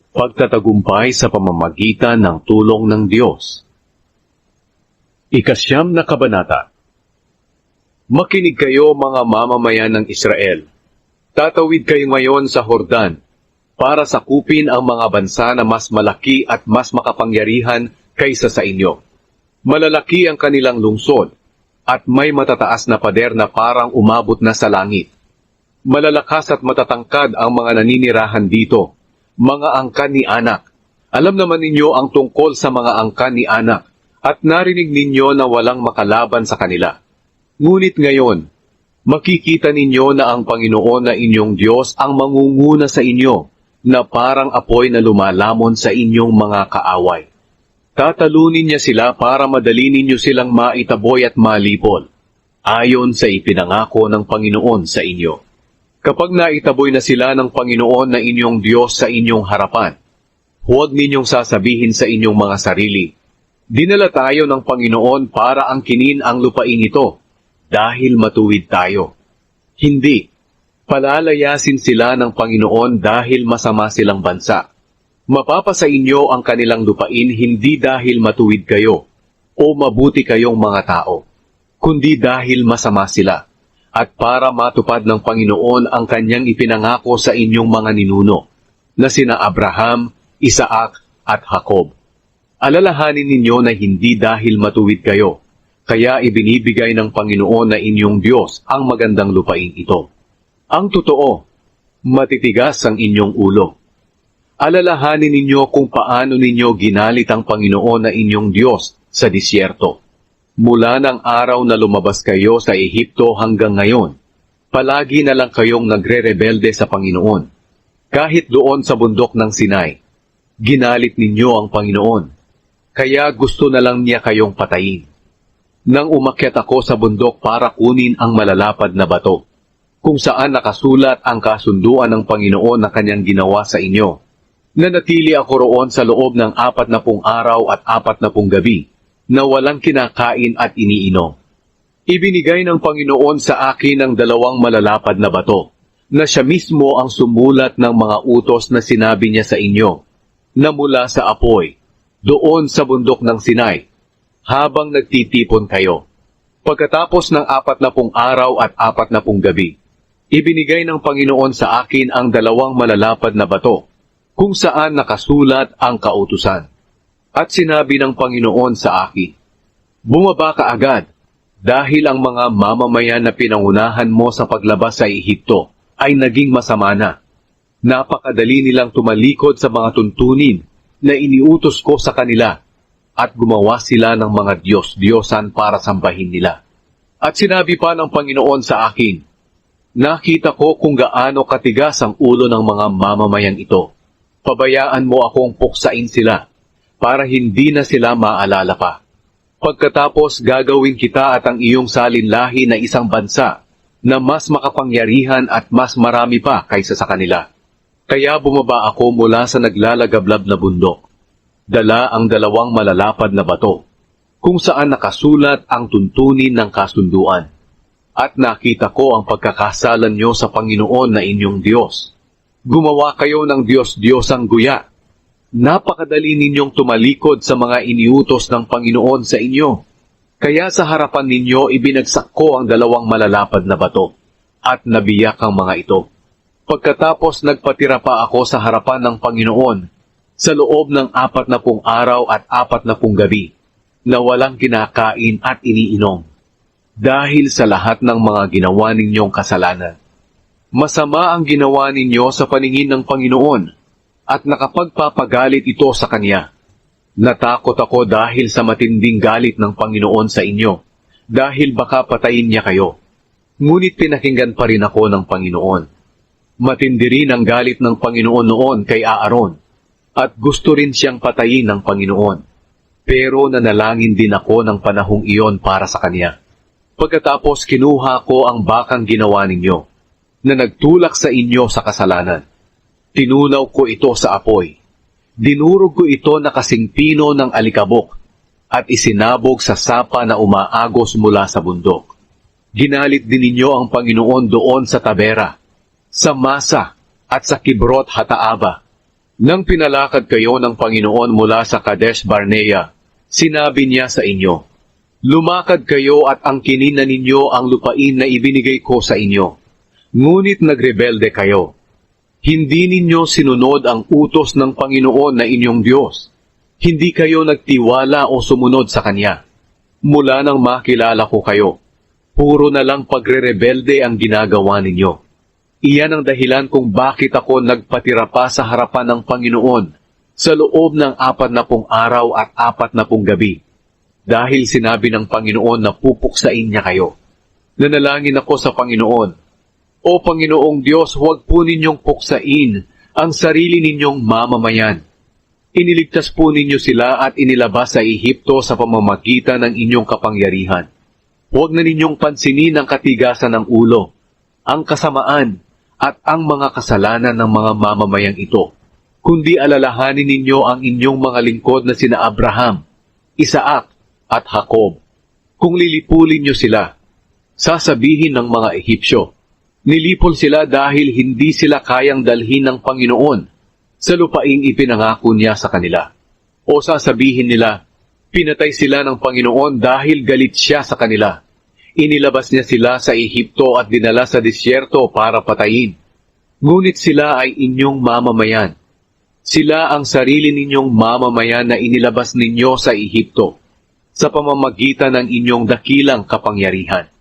Pagtatagumpay sa pamamagitan ng tulong ng Diyos. Ikasyam na kabanata. Makinig kayo mga mamamayan ng Israel. Tatawid kayo ngayon sa Hordan para sakupin ang mga bansa na mas malaki at mas makapangyarihan kaysa sa inyo. Malalaki ang kanilang lungsod at may matataas na pader na parang umabot na sa langit. Malalakas at matatangkad ang mga naninirahan dito, mga angkan ni Anak. Alam naman ninyo ang tungkol sa mga angkan ni Anak, at narinig ninyo na walang makalaban sa kanila. Ngunit ngayon, makikita ninyo na ang Panginoon na inyong Diyos ang mangunguna sa inyo, na parang apoy na lumalamon sa inyong mga kaaway. Tatalunin niya sila para madali ninyo silang maitaboy at malipol, ayon sa ipinangako ng Panginoon sa inyo. Kapag naitaboy na sila ng Panginoon na inyong Diyos sa inyong harapan, huwag ninyong sasabihin sa inyong mga sarili, dinala tayo ng Panginoon para angkinin ang lupain ito, dahil matuwid tayo. Hindi, palalayasin sila ng Panginoon dahil masama silang bansa. Mapapasa inyo ang kanilang lupain hindi dahil matuwid kayo, o mabuti kayong mga tao, kundi dahil masama sila. At para matupad ng Panginoon ang kanyang ipinangako sa inyong mga ninuno, na sina Abraham, Isaac, at Jacob. Alalahanin ninyo na hindi dahil matuwid kayo, kaya ibinibigay ng Panginoon na inyong Diyos ang magandang lupain ito. Ang totoo, matitigas ang inyong ulo. Alalahanin ninyo kung paano ninyo ginalit ang Panginoon na inyong Diyos sa disyerto. Mula ng araw na lumabas kayo sa Ehipto hanggang ngayon, palagi na lang kayong nagre-rebelde sa Panginoon. Kahit doon sa bundok ng Sinai, ginalit ninyo ang Panginoon. Kaya gusto na lang niya kayong patayin. Nang umakyat ako sa bundok para kunin ang malalapad na bato, kung saan nakasulat ang kasunduan ng Panginoon na kanyang ginawa sa inyo, nanatili ako roon sa loob ng 40 araw at 40 gabi, na walang kinakain at iniinom. Ibinigay ng Panginoon sa akin ang 2 malalapad na bato, na siya mismo ang sumulat ng mga utos na sinabi niya sa inyo, na mula sa apoy, doon sa bundok ng Sinai, habang nagtitipon kayo. Pagkatapos ng 40 araw at 40 gabi, ibinigay ng Panginoon sa akin ang 2 malalapad na bato, kung saan nakasulat ang kautusan. At sinabi ng Panginoon sa akin, bumaba ka agad, dahil ang mga mamamayan na pinangunahan mo sa paglabas sa Ehipto ay naging masama na. Napakadali nilang tumalikod sa mga tuntunin na iniutos ko sa kanila, at gumawa sila ng mga Diyos-Diyosan para sambahin nila. At sinabi pa ng Panginoon sa akin, nakita ko kung gaano katigas ang ulo ng mga mamamayang ito. Pabayaan mo akong puksain sila, para hindi na sila maalala pa. Pagkatapos gagawin kita at ang iyong salinlahi na isang bansa na mas makapangyarihan at mas marami pa kaysa sa kanila. Kaya bumaba ako mula sa naglalagablab na bundok. Dala ang 2 malalapad na bato, kung saan nakasulat ang tuntunin ng kasunduan. At nakita ko ang pagkakasalan nyo sa Panginoon na inyong Diyos. Gumawa kayo ng Diyos-Diyosang guya. Napakadali ninyong tumalikod sa mga iniutos ng Panginoon sa inyo. Kaya sa harapan ninyo ibinagsak ko ang 2 malalapad na bato, at nabiyak ang mga ito. Pagkatapos nagpatira pa ako sa harapan ng Panginoon, sa loob ng 40 araw at 40 gabi, na walang kinakain at iniinom, dahil sa lahat ng mga ginawa ninyong kasalanan. Masama ang ginawa ninyo sa paningin ng Panginoon, at nakapagpapagalit ito sa Kanya. Natakot ako dahil sa matinding galit ng Panginoon sa inyo, dahil baka patayin niya kayo. Ngunit pinakinggan pa rin ako ng Panginoon. Matindi rin ang galit ng Panginoon noon kay Aaron, at gusto rin siyang patayin ng Panginoon. Pero nanalangin din ako ng panahong iyon para sa Kanya. Pagkatapos kinuha ko ang bakang ginawa ninyo, na nagtulak sa inyo sa kasalanan. Tinunaw ko ito sa apoy. Dinurog ko ito na kasing pino ng alikabok, at isinabog sa sapa na umaagos mula sa bundok. Ginalit din ninyo ang Panginoon doon sa Tabera, sa Masa, at sa Kibrot Hataaba. Nang pinalakad kayo ng Panginoon mula sa Kadesh Barnea, sinabi niya sa inyo, lumakad kayo at angkinin na ninyo ang lupain na ibinigay ko sa inyo. Ngunit nagrebelde kayo. Hindi ninyo sinunod ang utos ng Panginoon na inyong Diyos. Hindi kayo nagtiwala o sumunod sa Kanya. Mula nang makilala ko kayo, puro na lang pagre-rebelde ang ginagawa ninyo. Iyan ang dahilan kung bakit ako nagpatira pa sa harapan ng Panginoon sa loob ng 40 araw at 40 gabi. Dahil sinabi ng Panginoon na pupuksain niya kayo. Nanalangin ako sa Panginoon, O Panginoong Diyos, huwag po ninyong puksain ang sarili ninyong mamamayan. Iniligtas po ninyo sila at inilabas sa Ehipto sa pamamagitan ng inyong kapangyarihan. Huwag na ninyong pansinin ang katigasan ng ulo, ang kasamaan, at ang mga kasalanan ng mga mamamayang ito, kundi alalahanin ninyo ang inyong mga lingkod na sina Abraham, Isaac, at Jacob. Kung lilipulin nyo sila, sasabihin ng mga Ehipsyo, nilipol sila dahil hindi sila kayang dalhin ng Panginoon sa lupaing ipinangako niya sa kanila. O sasabihin nila, pinatay sila ng Panginoon dahil galit siya sa kanila. Inilabas niya sila sa Ehipto at dinala sa disyerto para patayin. Ngunit sila ay inyong mamamayan. Sila ang sarili ninyong mamamayan na inilabas ninyo sa Ehipto sa pamamagitan ng inyong dakilang kapangyarihan.